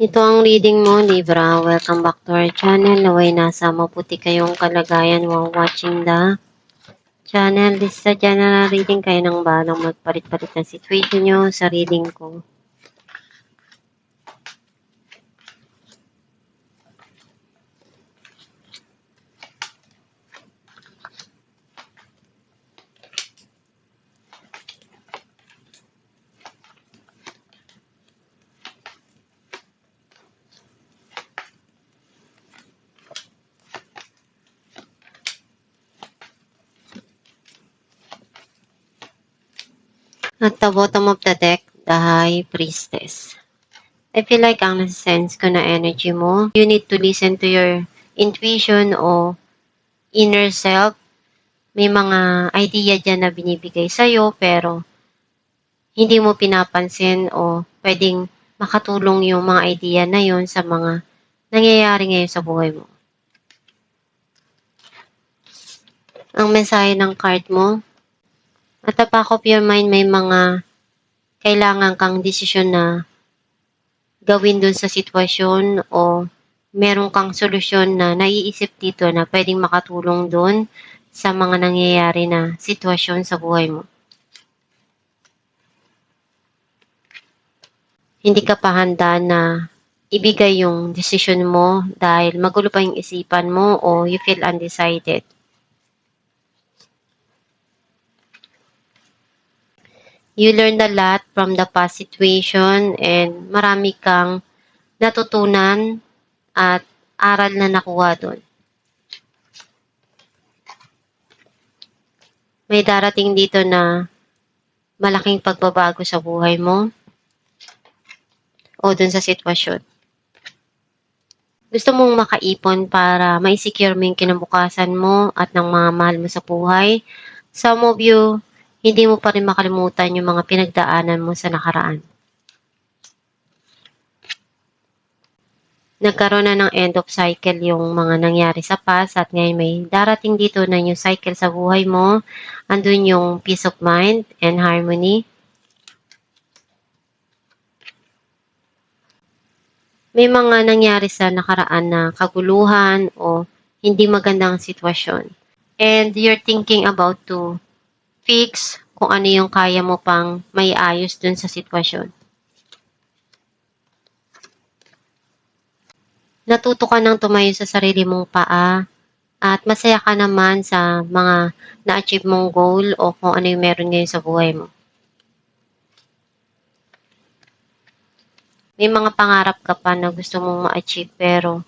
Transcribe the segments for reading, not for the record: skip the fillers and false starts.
Ito ang reading mo, Libra. Welcome back to our channel. Naway nasa maputi kayong kalagayan while watching the channel. This is a general reading. Kayo nang balang magpalit-palit ng situation nyo sa reading ko. At the bottom of the deck, the High Priestess. I feel like ang nasa-sense ko na energy mo, you need to listen to your intuition o inner self. May mga idea dyan na binibigay sa'yo pero hindi mo pinapansin o pwedeng makatulong yung mga idea na yun sa mga nangyayari ngayon sa buhay mo. Ang mensahe ng card mo, at the back of your mind may mga kailangan kang desisyon na gawin dun sa sitwasyon o meron kang solusyon na naiisip dito na pwedeng makatulong dun sa mga nangyayari na sitwasyon sa buhay mo. Hindi ka pa handa na ibigay yung desisyon mo dahil magulo pa yung isipan mo o you feel undecided. You learned a lot from the past situation and marami kang natutunan at aral na nakuha doon. May darating dito na malaking pagbabago sa buhay mo o dun sa sitwasyon. Gusto mong makaipon para ma-secure mo yung kinabukasan mo at ng mga mahal mo sa buhay. Some of you, hindi mo pa rin makalimutan yung mga pinagdaanan mo sa nakaraan. Nagkaroon na ng end of cycle yung mga nangyari sa past at ngayon may darating dito na new cycle sa buhay mo. Andun yung peace of mind and harmony. May mga nangyari sa nakaraan na kaguluhan o hindi magandang sitwasyon. And you're thinking about to fix kung ano yung kaya mo pang may ayos dun sa sitwasyon. Natuto ka ng tumayo sa sarili mong paa at masaya ka naman sa mga na-achieve mong goal o kung ano yung meron ngayon sa buhay mo. May mga pangarap ka pa na gusto mong ma-achieve pero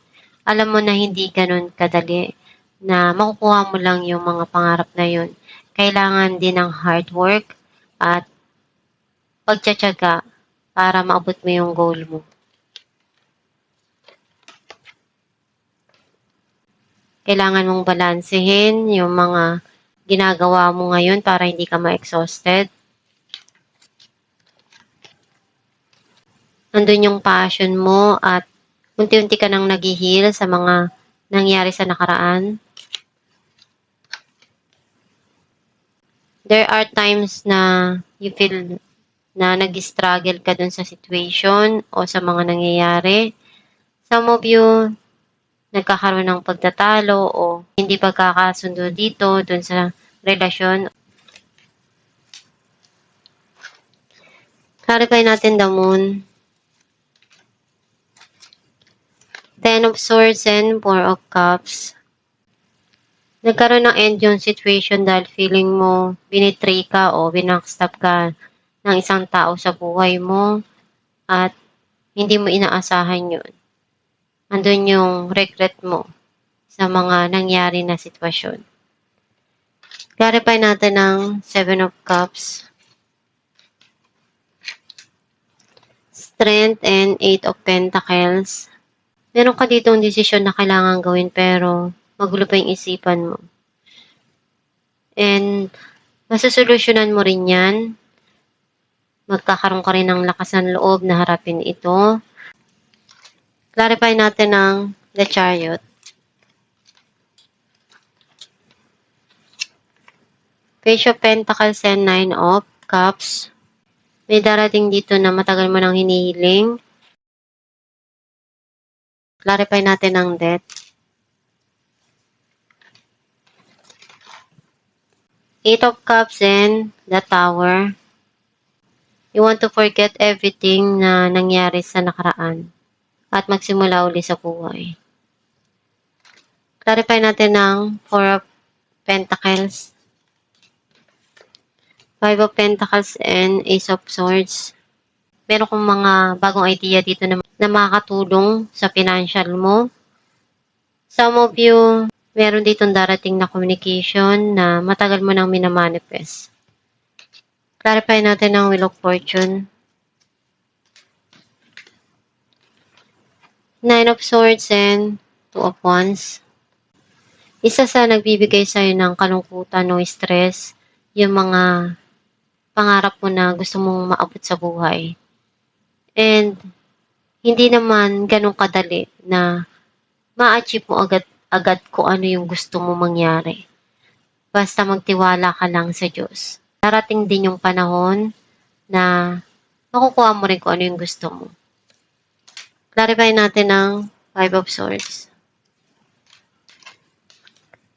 alam mo na hindi ganun kadali na makukuha mo lang yung mga pangarap na yun. Kailangan din ng hard work at pagtsatsaga para maabot mo yung goal mo. Kailangan mong balansehin yung mga ginagawa mo ngayon para hindi ka ma-exhausted. Nandun yung passion mo at unti-unti ka nang nag-heal sa mga nangyari sa nakaraan. There are times na you feel na nag-struggle ka dun sa situation o sa mga nangyayari. Some of you, nagkakaroon ng pagtatalo o hindi pagkakasundo dito dun sa relasyon. Clarify natin the moon. Ten of Swords and Four of Cups. Nagkaroon ng end yung situation dahil feeling mo binitray ka o binackstab ka ng isang tao sa buhay mo at hindi mo inaasahan yun. Andun yung regret mo sa mga nangyari na sitwasyon. Clarify natin ang Seven of Cups. Strength and Eight of Pentacles. Meron ka ditong desisyon na kailangan gawin pero magulo pa yung isipan mo. And masusolusyonan mo rin yan. Magkakaroon ka rin ng lakas ng loob na harapin ito. Clarify natin ang The Chariot. Page of Pentacles and Nine of Cups. May darating dito na matagal mo nang hinihiling. Clarify natin ang death. Eight of Cups and the Tower. You want to forget everything na nangyari sa nakaraan at magsimula uli sa buhay. Clarify natin ang Four of Pentacles, Five of Pentacles, and Ace of Swords. Meron kong mga bagong idea dito na makakatulong sa financial mo. Some of you, meron ditong darating na communication na matagal mo nang minamanifest. Clarify natin ang Wheel of Fortune. Nine of Swords and Two of Wands. Isa sa nagbibigay sa'yo ng kalungkutan o stress, yung mga pangarap mo na gusto mong maabot sa buhay. And hindi naman ganun kadali na ma-achieve mo agad kung ano yung gusto mo mangyari. Basta magtiwala ka lang sa Diyos. Darating din yung panahon na makukuha mo rin kung ano yung gusto mo. Clarify natin ang Five of Swords,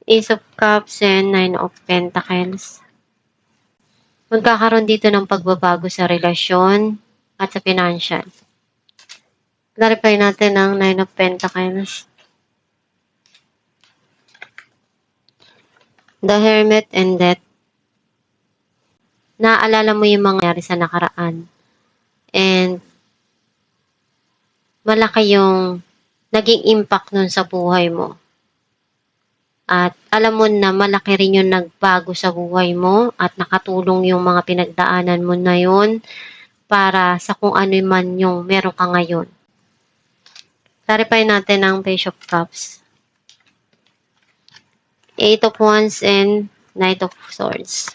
Ace of Cups, and Nine of Pentacles. Magkakaroon dito ng pagbabago sa relasyon at sa financial. Clarify natin ang Nine of Pentacles, the Hermit, and Death. Naaalala mo yung mga nangyari sa nakaraan. And malaki yung naging impact nun sa buhay mo. At alam mo na malaki rin yung nagbago sa buhay mo at nakatulong yung mga pinagdaanan mo na yun para sa kung ano man yung meron ka ngayon. Clarify natin ang Page of Cups, Eight of Wands, and Knight of Swords.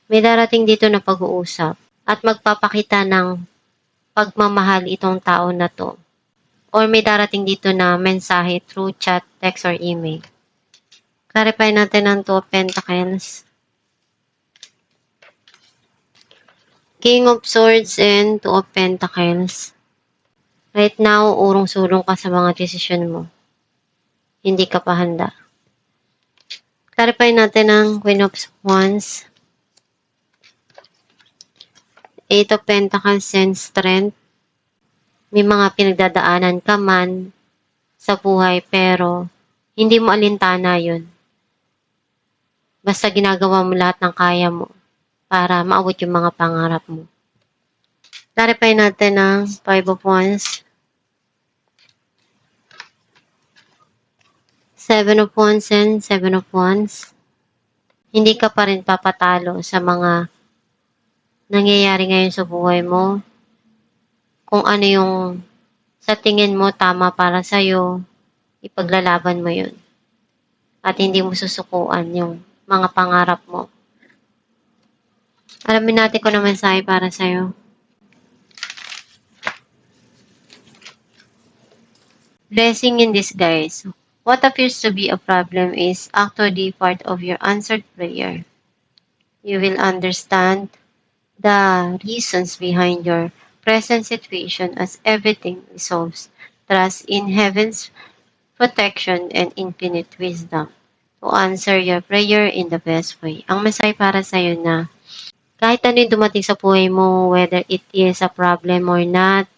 May darating dito na pag-uusap at magpapakita ng pagmamahal itong tao na to. Or may darating dito na mensahe through chat, text, or email. Clarify natin ang Two of Pentacles, King of Swords, and Two of Pentacles. Right now, urong-sulong ka sa mga desisyon mo. Hindi ka pa handa. Clarify natin ang Queen of Wands, Eight of Pentacles, and Strength. May mga pinagdadaanan ka man sa buhay pero hindi mo alintana yun. Basta ginagawa mo lahat ng kaya mo para maabot yung mga pangarap mo. Clarify natin ang Five of Wands, Seven of Wands, and Seven of Wands. Hindi ka pa rin papatalo sa mga nangyayari ngayon sa buhay mo. Kung ano yung sa tingin mo tama para sa'yo, ipaglalaban mo yun. At hindi mo susukuan yung mga pangarap mo. Alamin natin kung ano mensahe para sa'yo. Blessing in disguise. What appears to be a problem is actually part of your answered prayer. You will understand the reasons behind your present situation as everything resolves. Trust in heaven's protection and infinite wisdom to answer your prayer in the best way. Ang mensahe para sa'yo na kahit ano yung dumating sa buhay mo, whether it is a problem or not,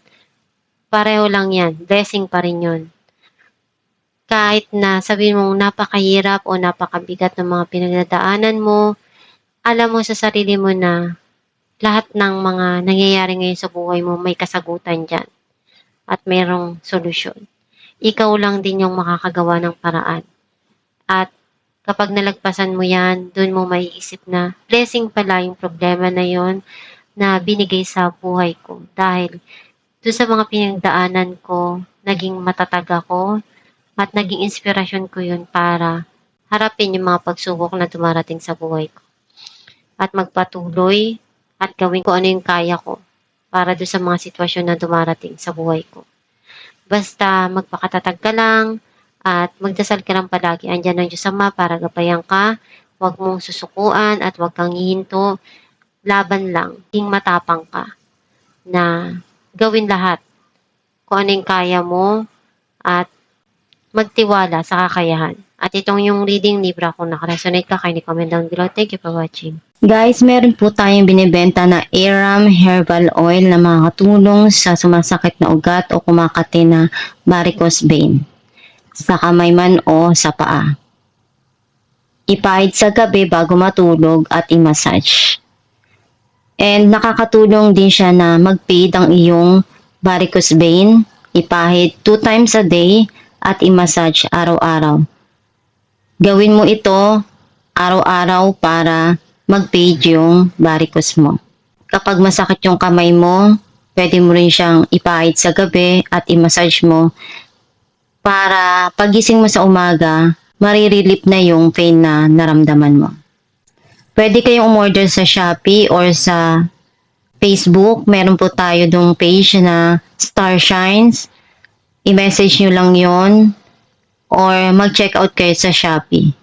pareho lang yan. Blessing pa rin yun. Kahit na sabihin mong napakahirap o napakabigat ng mga pinagdadaanan mo, alam mo sa sarili mo na lahat ng mga nangyayari ngayon sa buhay mo may kasagutan dyan at mayroong solusyon. Ikaw lang din yung makakagawa ng paraan. At kapag nalagpasan mo yan, dun mo maiisip na blessing pala yung problema na yon na binigay sa buhay ko. Dahil dun sa mga pinagdaanan ko, naging matatag ako at naging inspirasyon ko yun para harapin yung mga pagsubok na dumarating sa buhay ko. At magpatuloy at gawin ko ano yung kaya ko para doon sa mga sitwasyon na dumarating sa buhay ko. Basta magpakatatag ka lang at magdasal ka lang palagi. Andyan ang Diyos Ama para gabayan ka. Huwag mong susukuan at huwag kang hihinto. Laban lang. Maging matapang ka na gawin lahat kung ano yung kaya mo at magtiwala sa kakayahan. At itong yung reading libra, kung nakaresonate ka, kindly comment down below. Thank you for watching. Guys, meron po tayong binibenta na Aram Herbal Oil na makakatulong sa sumasakit na ugat o kumakati na varicose vein sa kamay man o sa paa. Ipahid sa gabi bago matulog at i-massage. And nakakatulong din siya na mag-fade ang iyong varicose vein. Ipahid 2 times a day at i-massage araw-araw. Gawin mo ito araw-araw para mag-fade yung varicose mo. Kapag masakit yung kamay mo, pwede mo rin siyang ipahid sa gabi at i-massage mo para pagising mo sa umaga, marirelief na yung pain na naramdaman mo. Pwede kayong umorder sa Shopee or sa Facebook. Meron po tayo dong page na Star Shines. I-message nyo lang yon or mag-check out kayo sa Shopee.